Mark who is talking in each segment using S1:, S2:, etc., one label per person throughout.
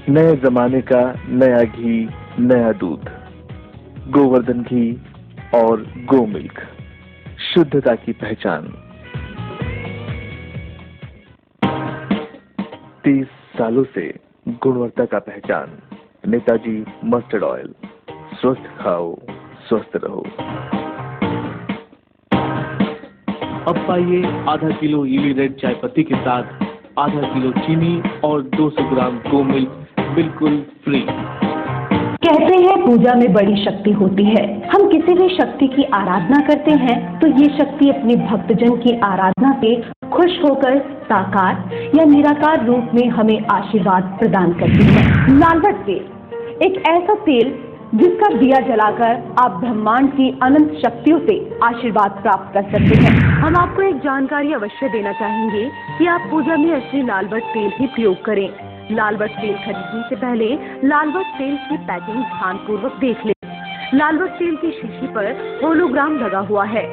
S1: नए जमाने का नया घी, नया दूध, गोवर्धन घी और गो मिल्क, शुद्धता की पहचान। 30 सालों से गुणवत्ता का पहचान। Netaji mustard oil. स्वस्थ खाओ, स्वस्थ रहो। अब पाइए आधा किलो इली रेड चाय पत्ती के साथ आधा किलो चीनी और 200 ग्राम गो मिल्क बिल्कुल फ्री।
S2: कहते हैं पूजा में बड़ी शक्ति होती है। हम किसी भी शक्ति की आराधना करते हैं तो ये शक्ति अपने भक्तजन की आराधना से खुश होकर साकार या निराकार रूप में हमें आशीर्वाद प्रदान करती है। लालवट तेल एक ऐसा तेल जिसका दिया जलाकर आप ब्रह्मांड की अनंत शक्तियों से आशीर्वाद प्राप्त कर सकते हैं। हम आपको एक जानकारी अवश्य देना चाहेंगे कि आप पूजा में असली लालवट तेल ही प्रयोग करें। लालवट तेल खरीदने से पहले लालवट तेल की पैकिंग ध्यानपूर्वक देख लें। लालवट तेल की शीशी पर होलोग्राम लगा हुआ है।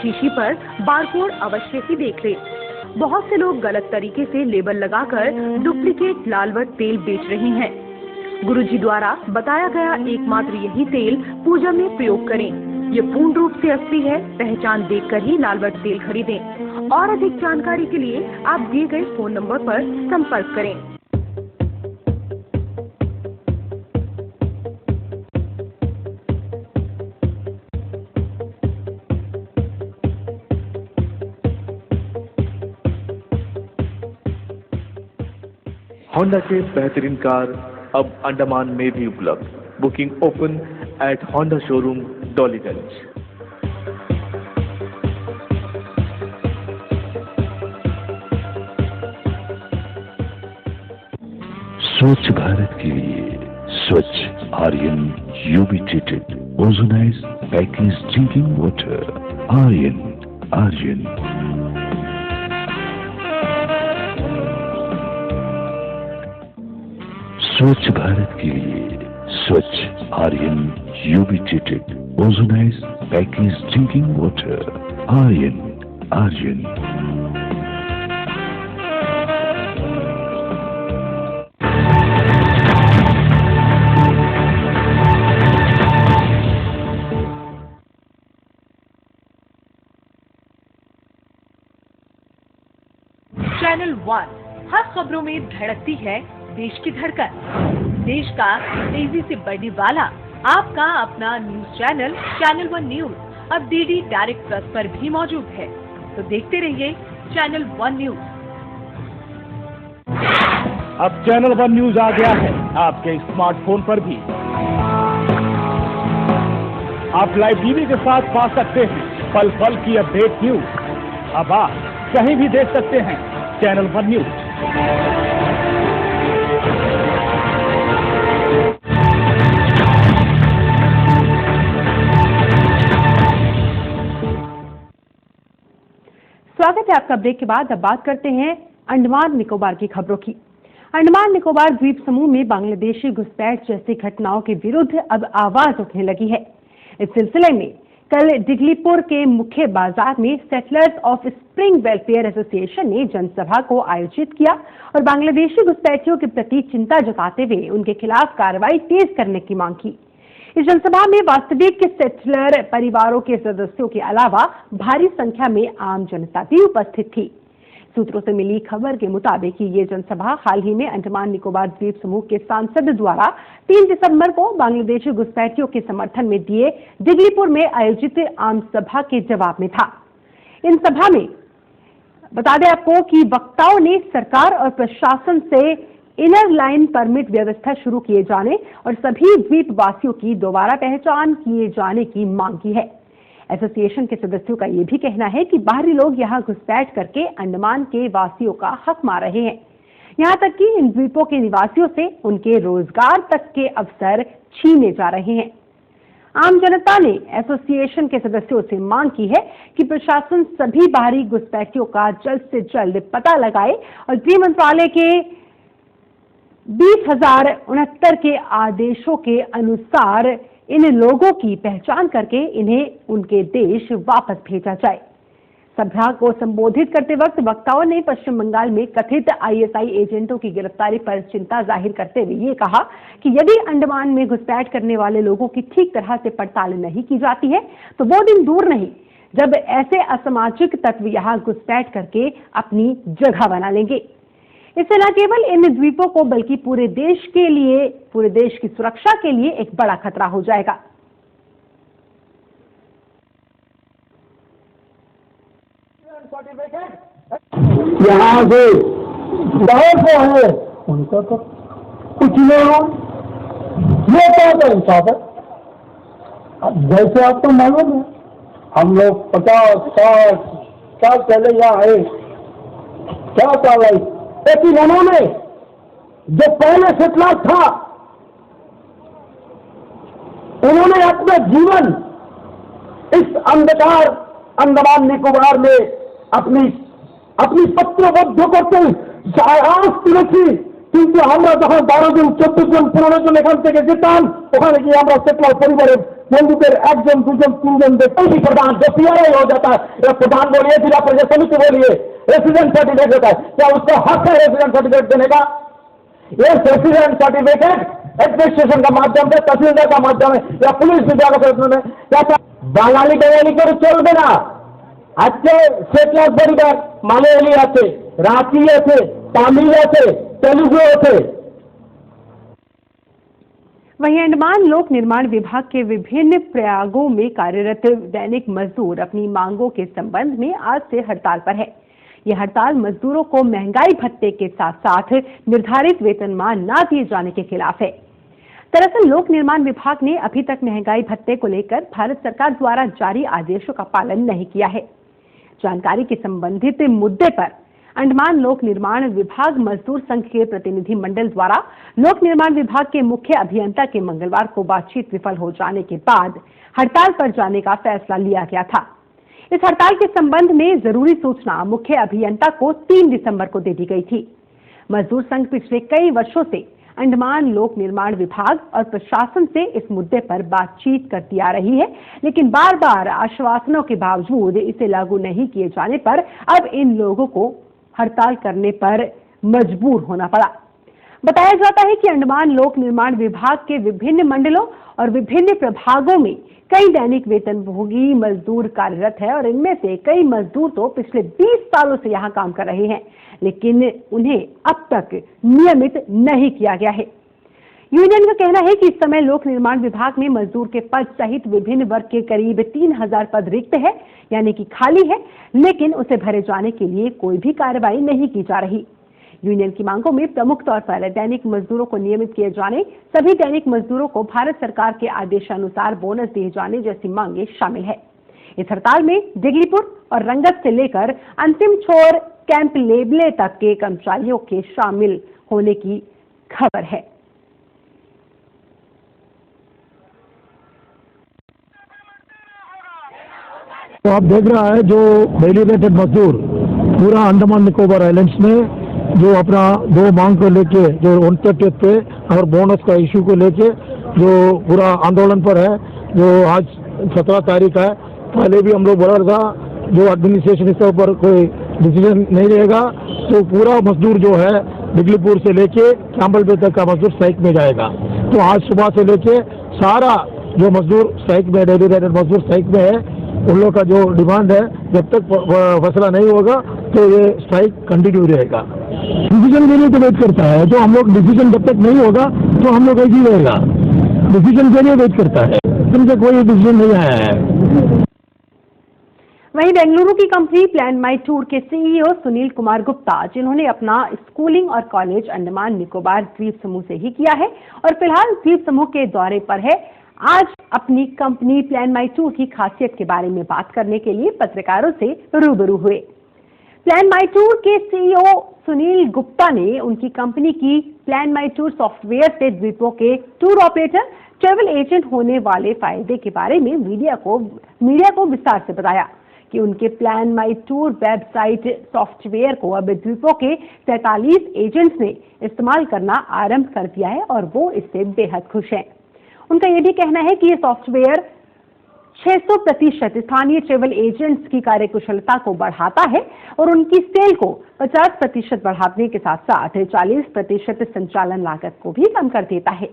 S2: शीशी पर बारकोड अवश्य ही देख लें। बहुत से लोग गलत तरीके से लेबल लगाकर डुप्लीकेट लालवट तेल बेच रहे हैं। गुरुजी द्वारा बताया गया एकमात्र यही तेल पूजा में प्रयोग करें। ये पूर्ण रूप से असली है। पहचान देखकर ही लालवट तेल खरीदें। और अधिक जानकारी के लिए आप दिए गए फोन नंबर पर संपर्क करें।
S1: होंडा के बेहतरीन कार अब अंडमान में भी उपलब्ध। Booking open at Honda showroom Dollygunj.
S3: स्वच्छ भारत के लिए स्वच्छ Aryan UV treated ozonise package drinking water. Aryan. स्वच्छ भारत के लिए स्वच्छ Aryan UV treated ozonise package drinking water. Aryan.
S4: Channel 1 हर खबरों में धड़कती है देश की धड़कन। देश का तेजी से बढ़ने वाला आपका अपना न्यूज चैनल 1 न्यूज अब डीडी डायरेक्ट प्लस पर भी मौजूद है। तो देखते रहिए चैनल 1 न्यूज।
S5: अब चैनल 1 न्यूज आ गया है आपके स्मार्टफोन पर भी। आप लाइव टीवी के साथ पा सकते हैं पल पल की अपडेट न्यूज। अब आप कहीं भी देख सकते हैं चैनल 1 न्यूज।
S2: स्वागत है आपका। ब्रेक के बाद अब बात करते हैं अंडमान निकोबार की खबरों की। अंडमान निकोबार द्वीप समूह में बांग्लादेशी घुसपैठ जैसी घटनाओं के विरुद्ध अब आवाज उठने लगी है। इस सिलसिले में कल डिगलीपुर के मुख्य बाजार में settlers of spring welfare association ने जनसभा को आयोजित किया और बांग्लादेशी घुसपैठियों के प्रति चिंता जताते हुए उनके खिलाफ कार्रवाई तेज करने की मांग की। इस जनसभा में वास्तविक सेटलर परिवारों के सदस्यों के अलावा भारी संख्या में आम जनता भी उपस्थित थी। सूत्रों से मिली खबर के मुताबिक ये जनसभा हाल ही में अंडमान निकोबार द्वीप समूह के सांसद द्वारा 3 दिसंबर को बांग्लादेशी घुसपैठियों के समर्थन में दिए डिगलीपुर में आयोजित आम सभा के जवाब में था। इन सभा में बता दें आपको कि वक्ताओं ने सरकार और प्रशासन से इनर लाइन परमिट व्यवस्था शुरू किए जाने और सभी द्वीप वासियों की दोबारा पहचान किए जाने की मांग की है। एसोसिएशन के सदस्यों का यह भी कहना है कि बाहरी लोग यहां घुसपैठ करके अंडमान के वासियों का हक मार रहे हैं। यहां तक कि इन द्वीपों के निवासियों से उनके रोजगार तक के अवसर छीने जा रहे हैं। आम जनता ने एसोसिएशन के सदस्यों से मांग की है कि प्रशासन सभी बाहरी घुसपैठियों का जल्द से जल्द पता लगाए और गृह मंत्रालय के 20,069 के आदेशों के अनुसार इन लोगों की पहचान करके इन्हें उनके देश वापस भेजा जाए। सभा को संबोधित करते वक्त वक्ताओं ने पश्चिम बंगाल में कथित आईएसआई एजेंटों की गिरफ्तारी पर चिंता जाहिर करते हुए ये कहा कि यदि अंडमान में घुसपैठ करने वाले लोगों की ठीक तरह से पड़ताल नहीं की जाती है तो वो दिन दूर नहीं जब ऐसे असामाजिक तत्व यहां घुसपैठ करके अपनी जगह बना लेंगे। इससे न केवल इन द्वीपों को बल्कि पूरे देश की सुरक्षा के लिए एक बड़ा खतरा हो जाएगा।
S6: यहाँ से बहुत से हैं उनको तो कुछ नहीं हो, ये तो इंसाफ है। अब जैसे आपको मालूम है हम लोग 50-60 साल पहले यहाँ आए, क्या साल आई, लेकिन उन्होंने जो पहले सेटलर था उन्होंने अपना जीवन इस अंधकार अंडमान निकोबार में अपनी पत्रबद्ध करते সাহস তুলেছি, কিন্তু আমরা যখন 12 জন 14 জন 15 জন এখান থেকে যেতাম ওখানে গিয়ে আমরা সেটলার পরিবারের বন্ধুদের 1 জন 2 জন 3 জন देखते प्रधान जो पीआरआई हो जाता है प्रधान बोलिए जिला परिषद समिति बोलिए रेसिडेंट सर्टिफिकेट देता है, क्या उसका हक है रेसिडेंट सर्टिफिकेट देने का? ये रेसिडेंट सर्टिफिकेट एडमिनिस्ट्रेशन का माध्यम से तहसीलदार का माध्यम है या पुलिस विभाग में क्या বাঙালি টাঙালি করে চলবে না। আজকে সেটলার পরিবার মালয়ালি আছে, রাঁচি আছে, তামিল আছে, तेलुगु আছে।
S2: वहीं अंडमान लोक निर्माण विभाग के विभिन्न प्रयागों में कार्यरत दैनिक मजदूर अपनी मांगों के संबंध में आज से हड़ताल पर है। यह हड़ताल मजदूरों को महंगाई भत्ते के साथ साथ निर्धारित वेतनमान न दिए जाने के खिलाफ है। दरअसल लोक निर्माण विभाग ने अभी तक महंगाई भत्ते को लेकर भारत सरकार द्वारा जारी आदेशों का पालन नहीं किया है। जानकारी के संबंधित मुद्दे पर अंडमान लोक निर्माण विभाग मजदूर संघ के प्रतिनिधि मंडल द्वारा लोक निर्माण विभाग के मुख्य अभियंता के मंगलवार को बातचीत विफल हो जाने के बाद हड़ताल पर जाने का फैसला लिया गया था। इस हड़ताल के संबंध में जरूरी सूचना मुख्य अभियंता को 3 दिसंबर को दे दी गई थी। मजदूर संघ पिछले कई वर्षों से अंडमान लोक निर्माण विभाग और प्रशासन से इस मुद्दे पर बातचीत करती आ रही है, लेकिन बार बार आश्वासनों के बावजूद इसे लागू नहीं किए जाने पर अब इन लोगों को हड़ताल करने पर मजबूर होना पड़ा। बताया जाता है कि अंडमान लोक निर्माण विभाग के विभिन्न मंडलों और विभिन्न प्रभागों में कई दैनिक वेतनभोगी मजदूर कार्यरत है और इनमें से कई मजदूर तो पिछले 20 सालों से यहाँ काम कर रहे हैं, लेकिन उन्हें अब तक नियमित नहीं किया गया है। यूनियन का कहना है कि इस समय लोक निर्माण विभाग में मजदूर के पद सहित विभिन्न वर्ग के करीब 3000 पद रिक्त है, यानी कि खाली है, लेकिन उसे भरे जाने के लिए कोई भी कार्रवाई नहीं की जा रही। यूनियन की मांगों में प्रमुख तौर पर दैनिक मजदूरों को नियमित किए जाने, सभी दैनिक मजदूरों को भारत सरकार के आदेशानुसार बोनस दिए जाने जैसी मांगे शामिल है। इस हड़ताल में दिगलीपुर और रंगत से लेकर अंतिम छोर कैंप लेबले तक के कर्मचारियों के शामिल होने की खबर है।
S6: तो आप देख रहा है जो डेली रेटेड मजदूर पूरा अंडमान निकोबार आइलैंड्स में जो अपना 2 मांग को लेके जो 130 पे और बोनस का इशू को लेके जो पूरा आंदोलन पर है, जो आज 17 तारीख है। पहले भी हम लोग बोला था जो एडमिनिस्ट्रेशन इसके ऊपर कोई डिसीजन नहीं रहेगा तो पूरा मजदूर जो है दिगलीपुर से लेके कैंपल बे तक का मजदूर स्ट्राइक में जाएगा। तो आज सुबह से लेके सारा जो मजदूर स्ट्राइक में, डेली रेटेड मजदूर स्ट्राइक में है, उन लोग का जो डिमांड है जब तक फैसला नहीं होगा तो ये स्ट्राइक कंटिन्यू रहेगा। डिसीजन के लिए तो वेट करता है, तो हम लोग डिसीजन जब तक नहीं होगा तो हम लोग ऐसे ही रहेगा। डिसीजन के लिए वेट करता है, तुमसे कोई डिसीजन नहीं आया है।
S2: वहीं बेंगलुरु की कंपनी प्लान माई टूर के सीईओ सुनील कुमार गुप्ता, जिन्होंने अपना स्कूलिंग और कॉलेज अंडमान निकोबार द्वीप समूह से ही किया है और फिलहाल द्वीप समूह के दौरे पर है, आज अपनी कंपनी प्लान माई टूर की खासियत के बारे में बात करने के लिए पत्रकारों से रूबरू हुए। प्लान माई टूर के सीईओ सुनील गुप्ता ने उनकी कंपनी की प्लान माई टूर सॉफ्टवेयर से द्वीपों के टूर ऑपरेटर, ट्रैवल एजेंट होने वाले फायदे के बारे में मीडिया को विस्तार से बताया कि उनके plan my tour website software को अब द्वीपों के 43 एजेंट्स ने इस्तेमाल करना आरंभ कर दिया है और वो इससे बेहद खुश हैं। उनका यह भी कहना है कि ये सॉफ्टवेयर 600% स्थानीय ट्रेवल एजेंट्स की कार्यकुशलता को बढ़ाता है और उनकी सेल को 50% बढ़ाने के साथ साथ 40% संचालन लागत को भी कम कर देता है।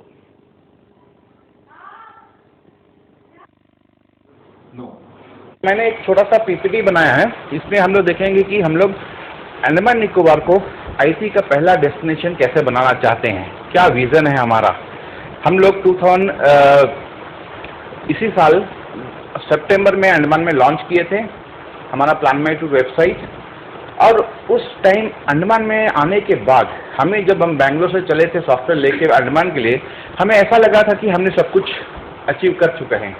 S7: मैंने एक छोटा सा पीपीटी बनाया है। इसमें हम लोग देखेंगे कि हम लोग अंडमान निकोबार को आईटी का पहला डेस्टिनेशन कैसे बनाना चाहते हैं, क्या विजन है हमारा। हम लोग इसी साल सितंबर में अंडमान में लॉन्च किए थे हमारा प्लान माई टूर वेबसाइट, और उस टाइम अंडमान में आने के बाद जब हम बैंगलोर से चले थे सॉफ्टवेयर लेके अंडमान के लिए, हमें ऐसा लगा था कि हमने सब कुछ अचीव कर चुके हैं।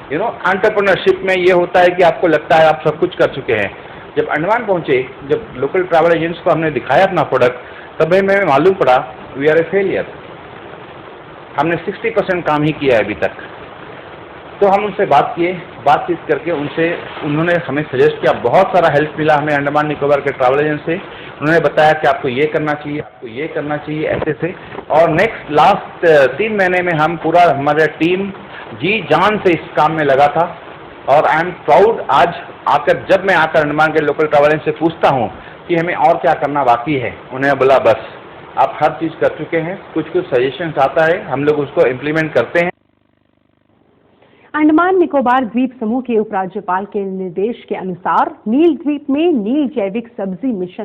S7: एंटरप्रेन्योरशिप में ये होता है कि आपको लगता है आप सब कुछ कर चुके हैं। जब अंडमान पहुंचे, जब लोकल ट्रैवल एजेंट्स को हमने दिखाया अपना प्रोडक्ट, तब हमें मालूम पड़ा वी आर ए फेलियर। हमने 60% काम ही किया है अभी तक। तो हम उनसे बातचीत करके उन्होंने हमें सजेस्ट किया, बहुत सारा हेल्प मिला हमें अंडमान निकोबार के ट्रैवल एजेंट से। उन्होंने बताया कि आपको ये करना चाहिए, आपको ये करना चाहिए, ऐसे से। और लास्ट 3 महीने में हम पूरा हमारा टीम जी जान से इस काम में लगा था। और आई एम प्राउड, आज जब मैं आकर अंडमान के लोकल ट्रैवल एजेंट से पूछता हूँ कि हमें और क्या करना बाकी है, उन्हें बोला बस आप हर चीज़ कर चुके हैं। कुछ सजेशंस आता है, हम लोग उसको इम्प्लीमेंट करते हैं।
S2: अंडमान निकोबार द्वीप समूह के उपराज्यपाल के निर्देश के अनुसार नील द्वीप में नील जैविक सब्जी मिशन